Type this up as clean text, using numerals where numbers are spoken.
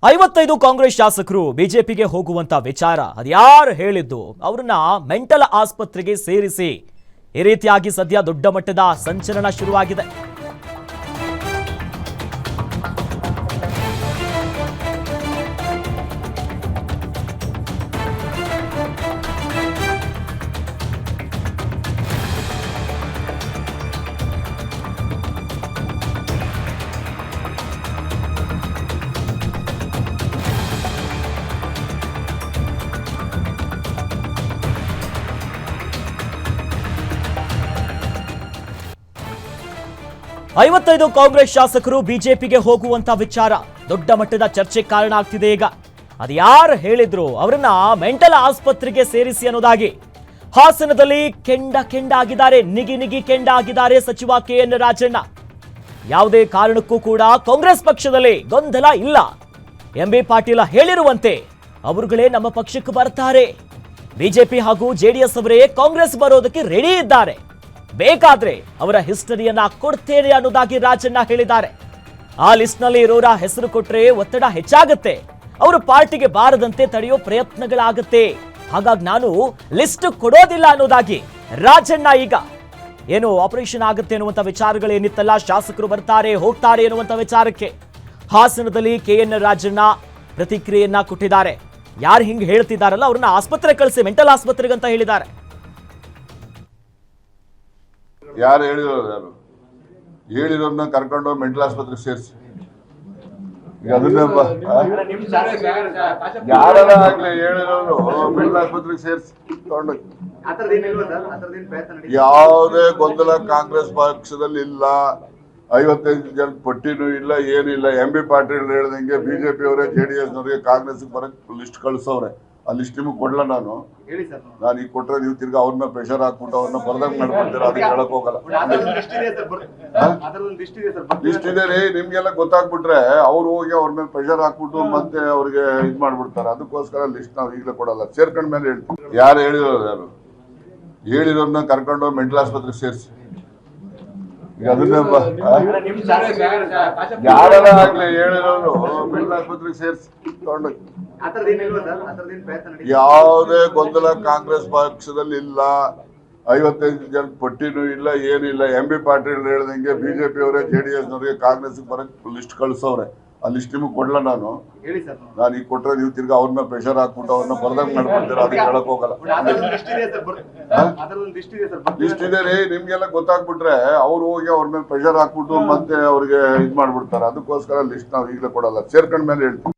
55 ಕಾಂಗ್ರೆಸ್ ಶಾಸಕರು ಬಿಜೆಪಿಗೆ ಹೋಗುವಂತ ವಿಚಾರ ಅದ್ಯಾರು ಹೇಳಿದ್ದು ಅವರನ್ನ ಮೆಂಟಲ್ ಆಸ್ಪತ್ರೆಗೆ ಸೇರಿಸಿ ಈ ರೀತಿಯಾಗಿ ಸದ್ಯ ದೊಡ್ಡ ಮಟ್ಟದ ಸಂಚಲನ ಶುರುವಾಗಿದೆ. ಐವತ್ತೈದು ಕಾಂಗ್ರೆಸ್ ಶಾಸಕರು ಬಿಜೆಪಿಗೆ ಹೋಗುವಂತ ವಿಚಾರ ದೊಡ್ಡ ಮಟ್ಟದ ಚರ್ಚೆ ಕಾರಣ ಆಗ್ತಿದೆ. ಈಗ ಅದ್ಯಾರು ಹೇಳಿದ್ರು ಅವರನ್ನ ಮೆಂಟಲ್ ಆಸ್ಪತ್ರೆಗೆ ಸೇರಿಸಿ ಅನ್ನೋದಾಗಿ ಹಾಸನದಲ್ಲಿ ಕೆಂಡ ಆಗಿದ್ದಾರೆ, ನಿಗಿ ಕೆಂಡ ಆಗಿದ್ದಾರೆ ಸಚಿವ KN ರಾಜಣ್ಣ. ಯಾವುದೇ ಕಾರಣಕ್ಕೂ ಕೂಡ ಕಾಂಗ್ರೆಸ್ ಪಕ್ಷದಲ್ಲಿ ಗೊಂದಲ ಇಲ್ಲ. MB ಪಾಟೀಲ ಹೇಳಿರುವಂತೆ ಅವರುಗಳೇ ನಮ್ಮ ಪಕ್ಷಕ್ಕೆ ಬರ್ತಾರೆ, ಬಿಜೆಪಿ ಹಾಗೂ JDS ಅವರೇ ಕಾಂಗ್ರೆಸ್ ಬರೋದಕ್ಕೆ ರೆಡಿ ಇದ್ದಾರೆ, ಬೇಕಾದ್ರೆ ಅವರ ಹಿಸ್ಟರಿಯನ್ನ ಕೊಡ್ತೇನೆ ಅನ್ನೋದಾಗಿ ರಾಜಣ್ಣ ಹೇಳಿದ್ದಾರೆ. ಆ ಲಿಸ್ಟ್ ನಲ್ಲಿ ಇರೋರ ಹೆಸರು ಕೊಟ್ರೆ ಒತ್ತಡ ಹೆಚ್ಚಾಗುತ್ತೆ, ಅವರು ಪಾರ್ಟಿಗೆ ಬಾರದಂತೆ ತಡೆಯೋ ಪ್ರಯತ್ನಗಳಾಗುತ್ತೆ, ಹಾಗಾಗಿ ನಾನು ಲಿಸ್ಟ್ ಕೊಡೋದಿಲ್ಲ ಅನ್ನೋದಾಗಿ ರಾಜಣ್ಣ ಈಗ ಏನು ಆಪರೇಷನ್ ಆಗುತ್ತೆ ಅನ್ನುವಂಥ ವಿಚಾರಗಳೇನಿತ್ತಲ್ಲ, ಶಾಸಕರು ಬರ್ತಾರೆ ಹೋಗ್ತಾರೆ ಎನ್ನುವಂಥ ವಿಚಾರಕ್ಕೆ ಹಾಸನದಲ್ಲಿ KN ರಾಜಣ್ಣ ಪ್ರತಿಕ್ರಿಯೆಯನ್ನ ಕೊಟ್ಟಿದ್ದಾರೆ. ಯಾರು ಹಿಂಗೆ ಹೇಳ್ತಿದ್ದಾರಲ್ಲ ಅವ್ರನ್ನ ಆಸ್ಪತ್ರೆ ಕಳಿಸಿ, ಮೆಂಟಲ್ ಆಸ್ಪತ್ರೆಗೆ ಅಂತ ಹೇಳಿದ್ದಾರೆ. ಯಾರು ಹೇಳಿರೋದನ್ನ ಕರ್ಕೊಂಡು ಮೆಂಟಲ್ ಆಸ್ಪತ್ರೆಗೆ ಸೇರಿಸಿ. ಯಾರ ಆಗ್ಲಿ ಹೇಳಿರೋರು ಮೆಂಟಲ್ ಆಸ್ಪತ್ರೆಗೆ ಸೇರಿಸಿ ತಗೊಂಡೋಗಿ. ಯಾವುದೇ ಗೊಂದಲ ಕಾಂಗ್ರೆಸ್ ಪಕ್ಷದಲ್ಲಿ ಇಲ್ಲ, 55 ಜನ ಪಟ್ಟಿನೂ ಇಲ್ಲ, ಏನಿಲ್ಲ. MB ಪಾಟೀಲ್ ಹೇಳ್ದಂಗೆ ಬಿಜೆಪಿ ಅವರೇ JDS ನವರಿಗೆ ಕಾಂಗ್ರೆಸ್ ಬರಕ್ ಲಿಸ್ಟ್ ಕಳಿಸವ್ರೆ. ಆ ಲಿಸ್ಟ್ ನಿಮ್ಗೆ ಕೊಡ್ಲ ನಾನು ಈಗ ಕೊಟ್ರೆ ನೀವು ತಿರ್ಗಿ ಅವ್ರ ಮೇಲೆ ಪ್ರೆಷರ್ ಹಾಕ್ಬಿಟ್ಟು ಅವ್ರನ್ನ ಬರ್ದಂಗ್ ಮಾಡ್ಕೊಡ್ತೀರ, ಅದಕ್ಕೆ ಹೇಳಕ್ ಹೋಗಲ್ಲ. ಲಿಸ್ಟ್ ಇದೆ ರೀ, ನಿಮ್ಗೆಲ್ಲ ಗೊತ್ತಾಗ್ಬಿಟ್ರೆ ಅವ್ರು ಹೋಗಿ ಅವ್ರ ಮೇಲೆ ಪ್ರೆಷರ್ ಹಾಕ್ಬಿಟ್ಟು ಮತ್ತೆ ಅವ್ರಿಗೆ ಇದ್ ಮಾಡ್ಬಿಡ್ತಾರೆ. ಅದಕ್ಕೋಸ್ಕರ ಲಿಸ್ಟ್ ನಾವು ಈಗಲೇ ಕೊಡಲ್ಲ, ಸೇರ್ಕೊಂಡ್ ಮೇಲೆ ಹೇಳ್ತೀವಿ. ಯಾರು ಹೇಳಿರೋದನ್ನ ಕರ್ಕೊಂಡು ಮೆಂಟಲ್ ಆಸ್ಪತ್ರೆಗೆ ಸೇರಿಸಿ. ಯಾರ ಆಗ್ಲಿ ಹೇಳಿರೋರು ಮೆಂಟಲ್ ಆಸ್ಪತ್ರೆಗೆ ಸೇರಿಸಿ ತಗೊಂಡೋಗಿ. ಯಾವುದೇ ಗೊಂದಲ ಕಾಂಗ್ರೆಸ್ ಪಕ್ಷದಲ್ಲಿ ಇಲ್ಲ, 55 ಜನ ಪಟ್ಟಿನೂ ಇಲ್ಲ, ಏನಿಲ್ಲ. MB ಪಾಟೀಲ್ ಹೇಳ್ದಂಗೆ ಬಿಜೆಪಿ ಅವರೇ JDS ನವರಿಗೆ ಕಾಂಗ್ರೆಸ್ ಬರಕ್ ಲಿಸ್ಟ್ ಕಳಿಸವ್ರೆ. ಆ ಲಿಸ್ಟ್ ನಿಮ್ಗೆ ಕೊಡ್ಲ ನಾನು ಈಗ ಕೊಟ್ರೆ ನೀವು ತಿರ್ಗಿ ಅವ್ರ ಮೇಲೆ ಪ್ರೆಷರ್ ಹಾಕ್ಬಿಟ್ಟು ಅವ್ರನ್ನ ಬರ್ದಂಗ್ ಮಾಡ್ಕೊಡ್ತೀರ, ಅದಕ್ಕೆ ಹೇಳಕ್ ಹೋಗಲ್ಲ. ಲಿಸ್ಟ್ ಇದೆ ರೀ, ನಿಮ್ಗೆಲ್ಲ ಗೊತ್ತಾಗ್ಬಿಟ್ರೆ ಅವ್ರು ಹೋಗಿ ಅವ್ರ ಮೇಲೆ ಪ್ರೆಷರ್ ಹಾಕ್ಬಿಟ್ಟು ಮತ್ತೆ ಅವ್ರಿಗೆ ಇದ್ ಮಾಡ್ಬಿಡ್ತಾರೆ. ಅದಕ್ಕೋಸ್ಕರ ಲಿಸ್ಟ್ ನಾವು ಈಗಲೇ ಕೊಡಲ್ಲ, ಸೇರ್ಕೊಂಡ್ ಮೇಲೆ ಹೇಳ್ತೀವಿ.